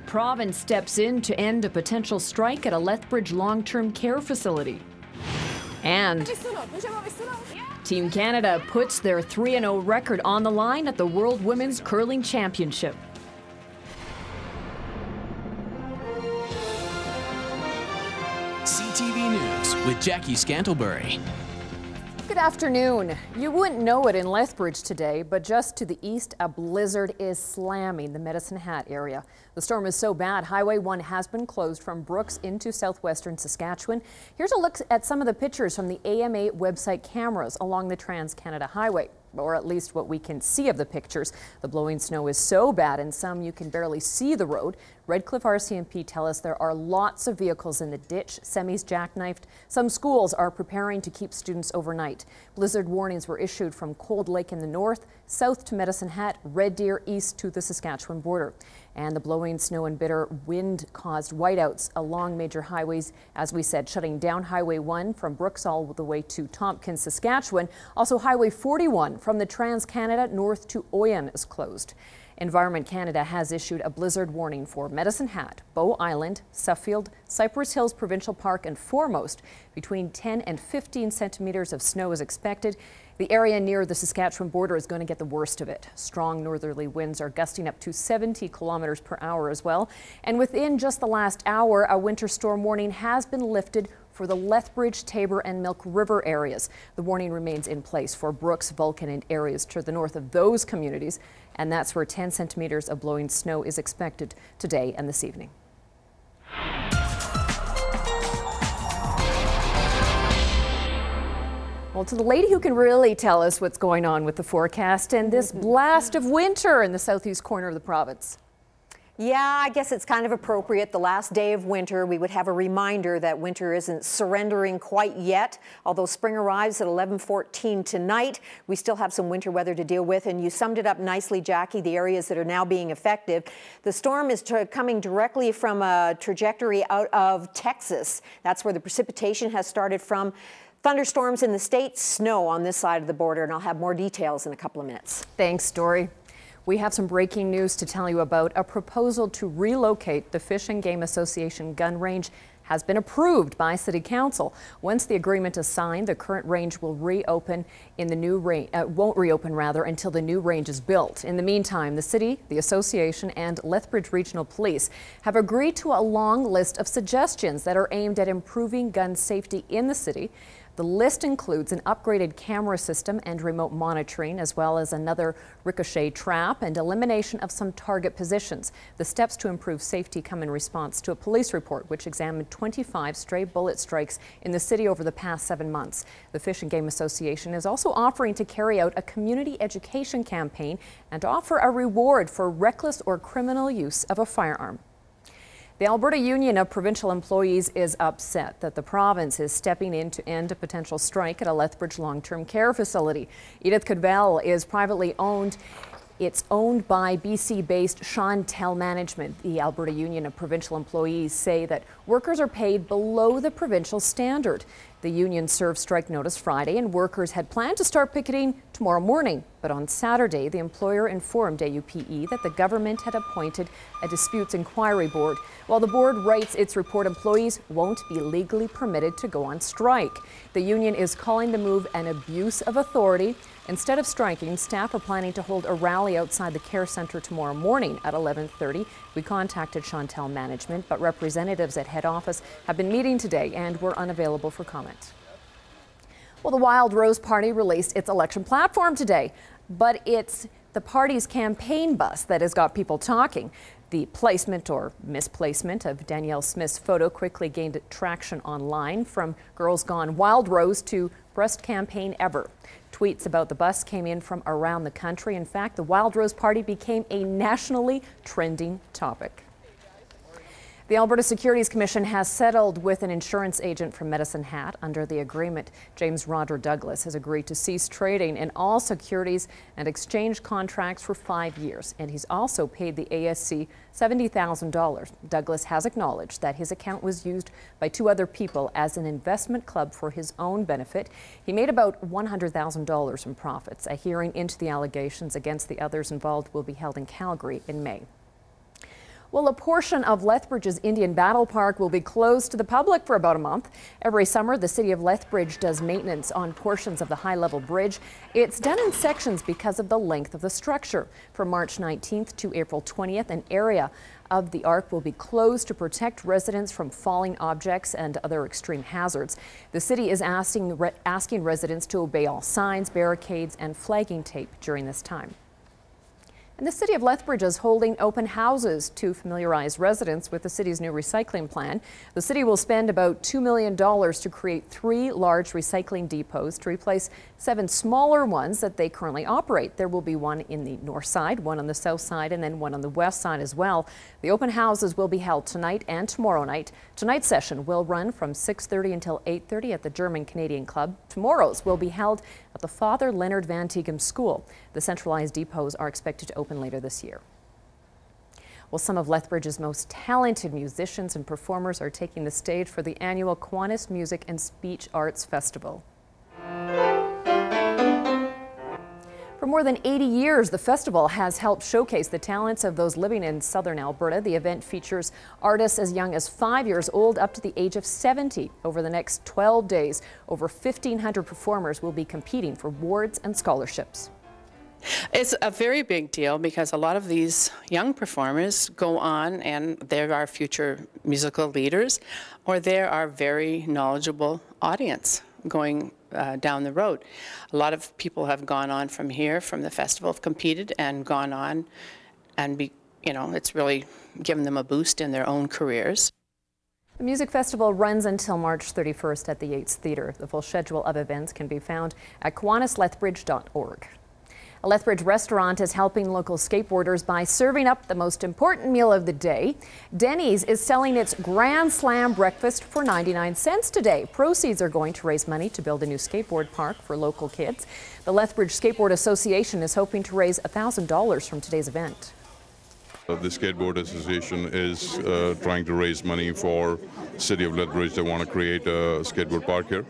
Province steps in to end a potential strike at a Lethbridge long-term care facility. And Team Canada puts their 3-0 record on the line at the World Women's Curling Championship. CTV News with Jackie Scantlebury. Good afternoon. You wouldn't know it in Lethbridge today, but just to the east, a blizzard is slamming the Medicine Hat area. The storm is so bad, Highway 1 has been closed from Brooks into southwestern Saskatchewan. Here's a look at some of the pictures from the AMA website cameras along the Trans-Canada Highway, or at least what we can see of the pictures. The blowing snow is so bad in some you can barely see the road. Redcliffe RCMP tell us there are lots of vehicles in the ditch, semis jackknifed. Some schools are preparing to keep students overnight. Blizzard warnings were issued from Cold Lake in the north, south to Medicine Hat, Red Deer east to the Saskatchewan border. And the blowing snow and bitter wind caused whiteouts along major highways, as we said, shutting down Highway 1 from Brooks all the way to Tompkins, Saskatchewan. Also Highway 41 from the Trans-Canada north to Oyen is closed. Environment Canada has issued a blizzard warning for Medicine Hat, Bow Island, Suffield, Cypress Hills Provincial Park and Foremost. Between 10 and 15 centimeters of snow is expected. The area near the Saskatchewan border is going to get the worst of it. Strong northerly winds are gusting up to 70 kilometers per hour as well. And within just the last hour, a winter storm warning has been lifted for the Lethbridge, Tabor and Milk River areas. The warning remains in place for Brooks, Vulcan and areas to the north of those communities. And that's where 10 centimeters of blowing snow is expected today and this evening. Well, to the lady who can really tell us what's going on with the forecast and this blast of winter in the southeast corner of the province. Yeah, I guess it's kind of appropriate. The last day of winter, we would have a reminder that winter isn't surrendering quite yet. Although spring arrives at 11:14 tonight, we still have some winter weather to deal with. And you summed it up nicely, Jackie, the areas that are now being affected. The storm is coming directly from a trajectory out of Texas. That's where the precipitation has started from. Thunderstorms in the States, snow on this side of the border, and I'll have more details in a couple of minutes. Thanks, Dory. We have some breaking news to tell you about. A proposal to relocate the Fish and Game Association gun range has been approved by City Council. Once the agreement is signed, the current range will reopen in the new range, won't reopen rather until the new range is built. In the meantime, the city, the association and Lethbridge Regional Police have agreed to a long list of suggestions that are aimed at improving gun safety in the city. The list includes an upgraded camera system and remote monitoring, as well as another ricochet trap and elimination of some target positions. The steps to improve safety come in response to a police report which examined 25 stray bullet strikes in the city over the past 7 months. The Fish and Game Association is also offering to carry out a community education campaign and offer a reward for reckless or criminal use of a firearm. The Alberta Union of Provincial Employees is upset that the province is stepping in to end a potential strike at a Lethbridge long-term care facility. Edith Cadwell is privately owned. It's owned by BC-based Chantel Management. The Alberta Union of Provincial Employees say that workers are paid below the provincial standard. The union served strike notice Friday, and workers had planned to start picketing tomorrow morning. But on Saturday, the employer informed AUPE that the government had appointed a disputes inquiry board. While the board writes its report, employees won't be legally permitted to go on strike. The union is calling the move an abuse of authority. Instead of striking, staff are planning to hold a rally outside the care center tomorrow morning at 11:30. We contacted Chantel Management, but representatives at head office have been meeting today and were unavailable for comment. Well, the Wild Rose Party released its election platform today, but it's the party's campaign bus that has got people talking. The placement or misplacement of Danielle Smith's photo quickly gained traction online, from Girls Gone Wild Rose to Best Campaign Ever. Tweets about the bus came in from around the country. In fact, the Wild Rose Party became a nationally trending topic. The Alberta Securities Commission has settled with an insurance agent from Medicine Hat. Under the agreement, James Roger Douglas has agreed to cease trading in all securities and exchange contracts for 5 years, and he's also paid the ASC $70,000. Douglas has acknowledged that his account was used by 2 other people as an investment club for his own benefit. He made about $100,000 in profits. A hearing into the allegations against the others involved will be held in Calgary in May. Well, a portion of Lethbridge's Indian Battle Park will be closed to the public for about a month. Every summer, the city of Lethbridge does maintenance on portions of the high-level bridge. It's done in sections because of the length of the structure. From March 19th to April 20th, an area of the arc will be closed to protect residents from falling objects and other extreme hazards. The city is asking residents to obey all signs, barricades, and flagging tape during this time. And the city of Lethbridge is holding open houses to familiarize residents with the city's new recycling plan. The city will spend about $2 million to create 3 large recycling depots to replace 7 smaller ones that they currently operate. There will be one in the north side, one on the south side, and then one on the west side as well. The open houses will be held tonight and tomorrow night. Tonight's session will run from 6:30 until 8:30 at the German-Canadian Club. Tomorrow's will be held at the Father Leonard Van Tighem School. The centralized depots are expected to open later this year. Well, some of Lethbridge's most talented musicians and performers are taking the stage for the annual Kiwanis Music and Speech Arts Festival. For more than 80 years, the festival has helped showcase the talents of those living in southern Alberta. The event features artists as young as 5 years old up to the age of 70. Over the next 12 days, over 1,500 performers will be competing for awards and scholarships. It's a very big deal because a lot of these young performers go on and they're our future musical leaders, or they're our very knowledgeable audience going down the road. A lot of people have gone on from here, from the festival, have competed and gone on and it's really given them a boost in their own careers. The music festival runs until March 31st at the Yates Theatre. The full schedule of events can be found at KiwanisLethbridge.org. A Lethbridge restaurant is helping local skateboarders by serving up the most important meal of the day. Denny's is selling its Grand Slam breakfast for 99 cents today. Proceeds are going to raise money to build a new skateboard park for local kids. The Lethbridge Skateboard Association is hoping to raise $1,000 from today's event. The Skateboard Association is trying to raise money for the city of Lethbridge. They want to create a skateboard park here.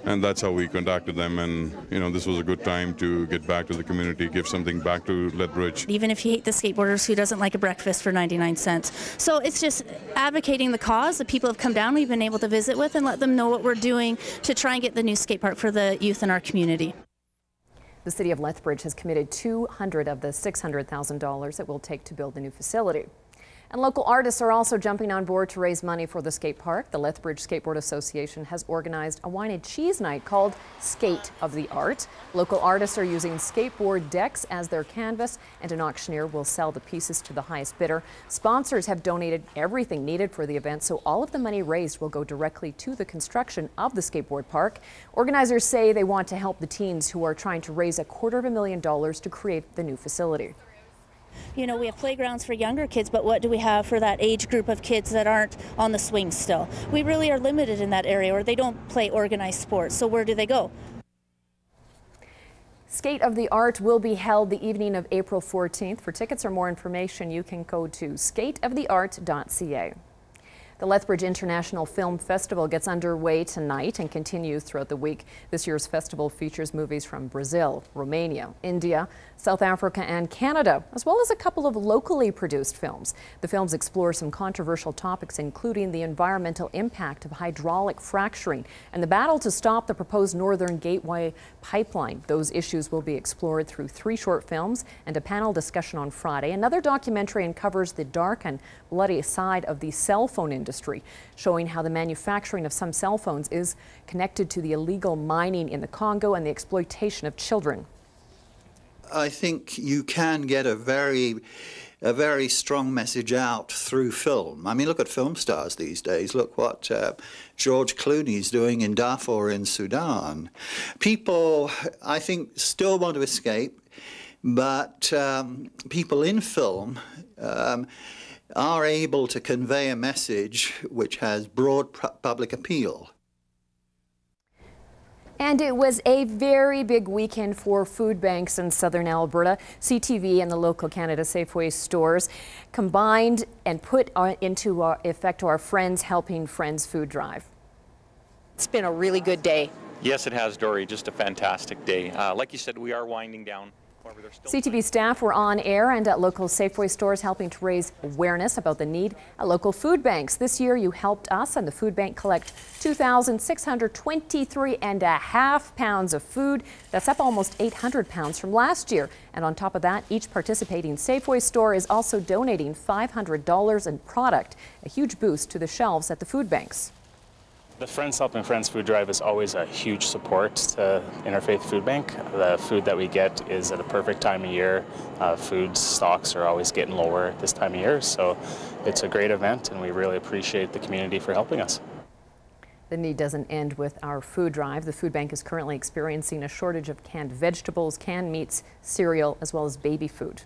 And that's how we contacted them, and this was a good time to get back to the community, give something back to Lethbridge. Even if you hate the skateboarders, who doesn't like a breakfast for 99 cents? So it's just advocating the cause. The people have come down, we've been able to visit with and let them know what we're doing to try and get the new skate park for the youth in our community. The city of Lethbridge has committed $200 of the $600,000 it will take to build the new facility. And local artists are also jumping on board to raise money for the skate park. The Lethbridge Skateboard Association has organized a wine and cheese night called Skate of the Art. Local artists are using skateboard decks as their canvas, and an auctioneer will sell the pieces to the highest bidder. Sponsors have donated everything needed for the event, so all of the money raised will go directly to the construction of the skateboard park. Organizers say they want to help the teens who are trying to raise $250,000 to create the new facility. We have playgrounds for younger kids, but what do we have for that age group of kids that aren't on the swing still? We really are limited in that area, or they don't play organized sports, so where do they go? Skate of the Art will be held the evening of April 14th. For tickets or more information, you can go to skateoftheart.ca. The Lethbridge International Film Festival gets underway tonight and continues throughout the week. This year's festival features movies from Brazil, Romania, India, South Africa, and Canada, as well as a couple of locally produced films. The films explore some controversial topics, including the environmental impact of hydraulic fracturing and the battle to stop the proposed Northern Gateway pipeline. Those issues will be explored through 3 short films and a panel discussion on Friday. Another documentary uncovers the dark and bloody side of the cell phone industry, showing how the manufacturing of some cell phones is connected to the illegal mining in the Congo and the exploitation of children. I think you can get a very strong message out through film. I mean, look at film stars these days. Look what George Clooney's doing in Darfur in Sudan. People, I think, still want to escape, but people in film are able to convey a message which has broad public appeal. And it was a very big weekend for food banks in southern Alberta. CTV and the local Canada Safeway stores combined and put into effect our Friends Helping Friends food drive. It's been a really good day. Yes, it has, Dory. Just a fantastic day. Like you said, we are winding down CTV staff were on air and at local Safeway stores helping to raise awareness about the need at local food banks. This year you helped us and the food bank collect 2,623.5 pounds of food. That's up almost 800 pounds from last year. And on top of that, each participating Safeway store is also donating $500 in product, a huge boost to the shelves at the food banks. The Friends Helping Friends food drive is always a huge support to Interfaith Food Bank. The food that we get is at a perfect time of year. Food stocks are always getting lower at this time of year, so it's a great event and we really appreciate the community for helping us. The need doesn't end with our food drive. The food bank is currently experiencing a shortage of canned vegetables, canned meats, cereal, as well as baby food.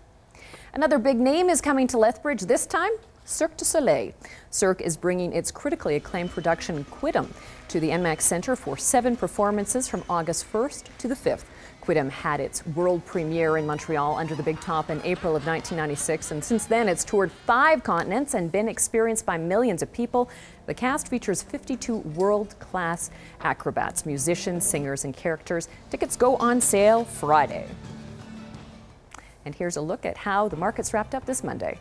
Another big name is coming to Lethbridge, this time Cirque du Soleil. Cirque is bringing its critically acclaimed production Quidem to the NMAX Center for 7 performances from August 1st to the 5th. Quidem had its world premiere in Montreal under the big top in April of 1996, and since then it's toured 5 continents and been experienced by millions of people. The cast features 52 world-class acrobats, musicians, singers, and characters. Tickets go on sale Friday. And here's a look at how the markets wrapped up this Monday.